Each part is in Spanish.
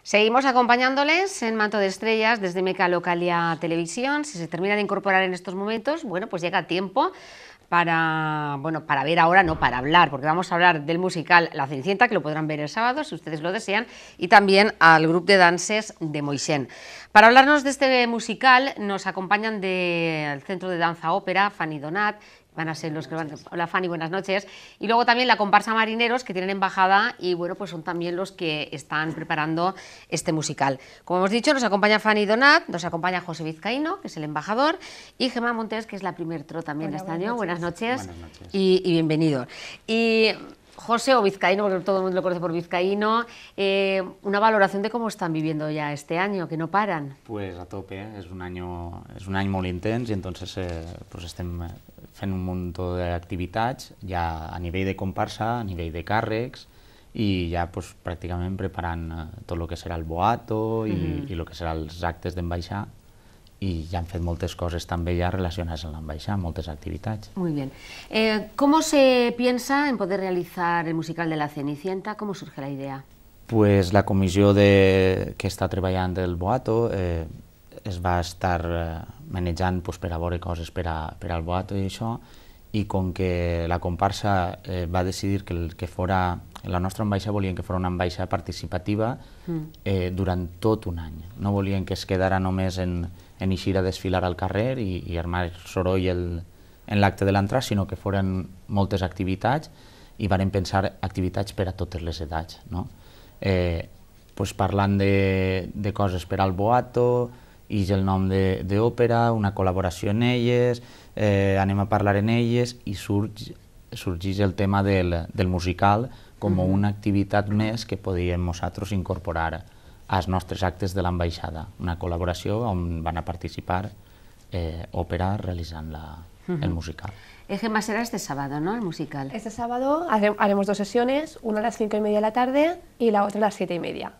Seguimos acompañándoles en Manto de Estrellas desde Meca Localia Televisión. Si se termina de incorporar en estos momentos, bueno, pues llega tiempo para ver ahora, no para hablar, porque vamos a hablar del musical La Cenicienta, que lo podrán ver el sábado, si ustedes lo desean, y también al grupo de danses de Moixent. Para hablarnos de este musical nos acompañan del Centro de Danza Ópera, Fanny Donat. Van a ser los que van. Hola Fanny, buenas noches. Y luego también la comparsa Marineros, que tienen embajada y bueno, pues son también los que están preparando este musical. Como hemos dicho, nos acompaña Fanny Donat, nos acompaña José Vizcaíno, que es el embajador, y Gemma Montes, que es la primer tro también de este año. Buenas noches y bienvenido. Y José o Vizcaíno, porque todo el mundo lo conoce por Vizcaíno, una valoración de cómo están viviendo ya este año, que no paran. Pues a tope, es un año molt intens i entonces pues estem fent un munt d'activitats ja a nivell de comparsa, a nivell de càrrecs i ja pues, pràcticament preparant tot el que serà el boato i el que serà els actes d'embaixar y ya han fet moltes coses també ja relacionades amb l'ambaixada, moltes activitats. Muy bien. ¿Cómo se piensa en poder realizar el musical de La Cenicienta? ¿Cómo surge la idea? Pues la comissió que està treballant el Boato es va estar manejant pues, per a veure coses per al Boato i això, i com que la comparsa va decidir que fora, la nostra ambaixada volien que fos una ambaixada participativa durant tot un any. No volien que es quedara només en eixir a desfilar al carrer i armar soroll en l'acte de l'entrada, sinó que foren moltes activitats i varen pensar activitats per a totes les edats. No? Pues parlant de coses per al Boato, i el nom d'òpera, una col·laboració en elles, anem a parlar en elles i sorgeix el tema del musical com una activitat més que podíem nosaltres incorporar als nostres actes de l'ambaixada. Una col·laboració on van a participar òpera realitzant el musical. Gemma, será este sábado, ¿no? El musical. Este sábado haremos dos sesiones, una a las 5:30 de la tarde y la otra a las 7:30.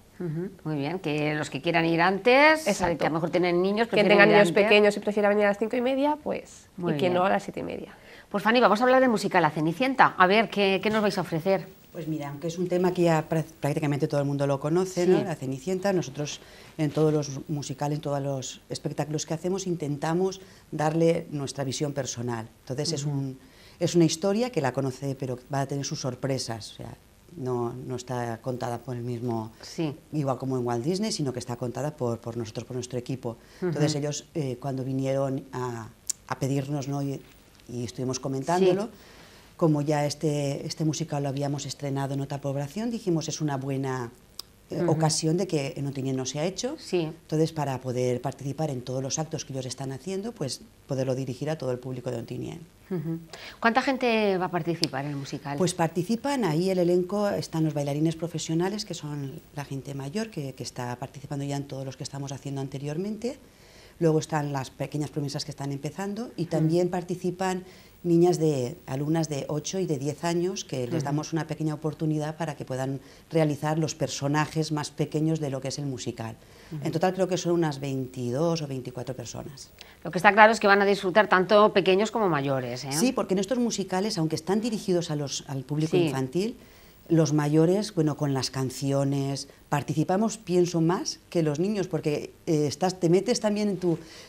Muy bien, que los que quieran ir antes, que a lo mejor tienen niños, que tengan niños pequeños y prefieran venir a las 5:30, pues, y quien no a las 7:30. Pues Fanny, vamos a hablar del musical La Cenicienta. A ver, ¿qué nos vais a ofrecer? Pues mira, aunque es un tema que ya prácticamente todo el mundo lo conoce, ¿no? La Cenicienta, nosotros en todos los musicales, en todos los espectáculos que hacemos, intentamos darle nuestra visión personal. Entonces es una historia que la conoce, pero va a tener sus sorpresas. O sea, no está contada por el mismo, igual como en Walt Disney, sino que está contada por nosotros, por nuestro equipo. Entonces ellos cuando vinieron a pedirnos, ¿no? y estuvimos comentándolo, como ya este musical lo habíamos estrenado en otra población, dijimos es una buena ocasión de que en Ontinyent no se ha hecho, entonces para poder participar en todos los actos que ellos están haciendo, pues poderlo dirigir a todo el público de Ontinyent. ¿Cuánta gente va a participar en el musical? Pues participan, ahí el elenco, están los bailarines profesionales, que son la gente mayor, que está participando ya en todos los que estamos haciendo anteriormente. Luego están las pequeñas promesas que están empezando y también participan alumnas de 8 y de 10 años que les damos una pequeña oportunidad para que puedan realizar los personajes más pequeños de lo que es el musical. En total creo que son unas 22 o 24 personas. Lo que está claro es que van a disfrutar tanto pequeños como mayores, ¿eh? Sí, porque en estos musicales, aunque están dirigidos al público infantil, los mayores, bueno, con las canciones, participamos, pienso, más que los niños, porque te metes también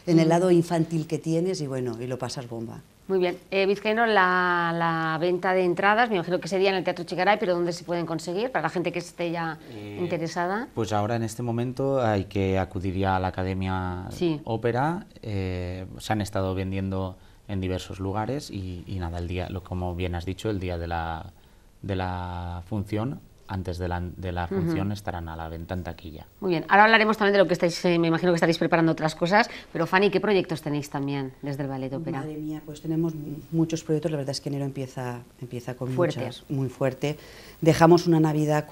en el lado infantil que tienes y bueno, y lo pasas bomba. Muy bien. Vizcaíno, la venta de entradas, me imagino que sería en el Teatro Chicaray, pero ¿dónde se pueden conseguir para la gente que esté ya interesada? Pues ahora en este momento hay que acudir ya a la Academia Ópera, se han estado vendiendo en diversos lugares y nada, como bien has dicho, el día de la función, antes de la función estarán a la venta en taquilla. Muy bien, ahora hablaremos también de lo que estáis, me imagino que estaréis preparando otras cosas, pero Fanny, ¿qué proyectos tenéis también desde el Ballet Ópera? Madre mía, pues tenemos muchos proyectos, la verdad es que enero empieza con muchas, muy fuerte. Dejamos una Navidad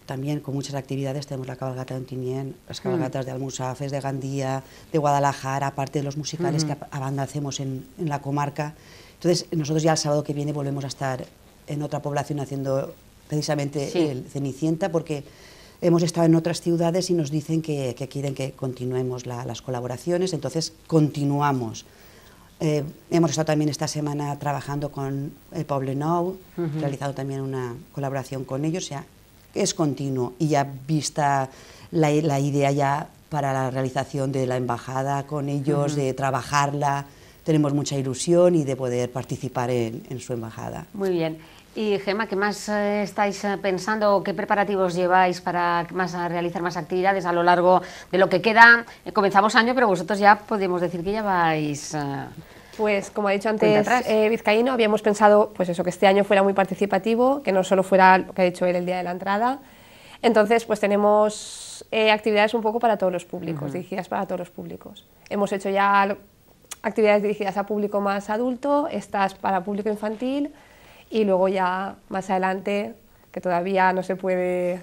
también con muchas actividades, tenemos la cabalgata de Ontinyent, las cabalgatas de Almusafes, de Gandía, de Guadalajara, aparte de los musicales que a banda hacemos en la comarca. Entonces nosotros ya el sábado que viene volvemos a estar en otra población haciendo precisamente el Cenicienta, porque hemos estado en otras ciudades y nos dicen que quieren que continuemos las colaboraciones, entonces continuamos. Hemos estado también esta semana trabajando con el Poblenou, realizado también una colaboración con ellos, o sea, es continuo y ya vista la idea ya para la realización de la embajada con ellos, de trabajarla. Tenemos mucha ilusión y de poder participar en su embajada. Muy bien. Y Gemma, ¿qué más estáis pensando? ¿Qué preparativos lleváis para realizar más actividades a lo largo de lo que queda? Comenzamos año, pero vosotros ya podemos decir que ya vais... Pues como ha dicho antes Vizcaíno, habíamos pensado pues eso, que este año fuera muy participativo, que no solo fuera lo que ha dicho él el día de la entrada. Entonces pues tenemos actividades un poco para todos los públicos, dirigidas para todos los públicos. Hemos hecho ya actividades dirigidas a público más adulto, estas para público infantil, y luego ya más adelante, que todavía no se puede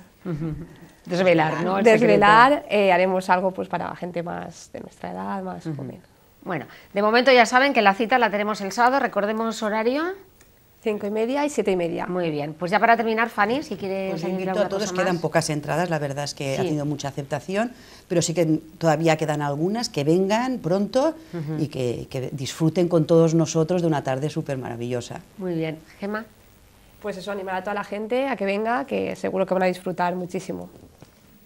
desvelar, ¿no? Desvelar, haremos algo pues para gente más de nuestra edad, más joven. Bueno, de momento ya saben que la cita la tenemos el sábado, recordemos horario. 5:30 y 7:30. Muy bien, pues ya para terminar, Fanny, si quieres pues añadir invito a alguna todos, cosa más. quedan pocas entradas, la verdad es que ha tenido mucha aceptación, pero sí que todavía quedan algunas, que vengan pronto y que disfruten con todos nosotros de una tarde súper maravillosa. Muy bien, Gemma. Pues eso, animar a toda la gente a que venga, que seguro que van a disfrutar muchísimo.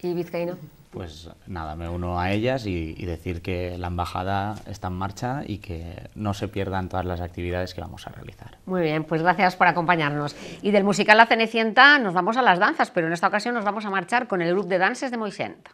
¿Y Vizcaíno? Pues nada, me uno a ellas y decir que la embajada está en marcha y que no se pierdan todas las actividades que vamos a realizar. Muy bien, pues gracias por acompañarnos. Y del musical La Cenicienta nos vamos a las danzas, pero en esta ocasión nos vamos a marchar con el grupo de danses de Moixent.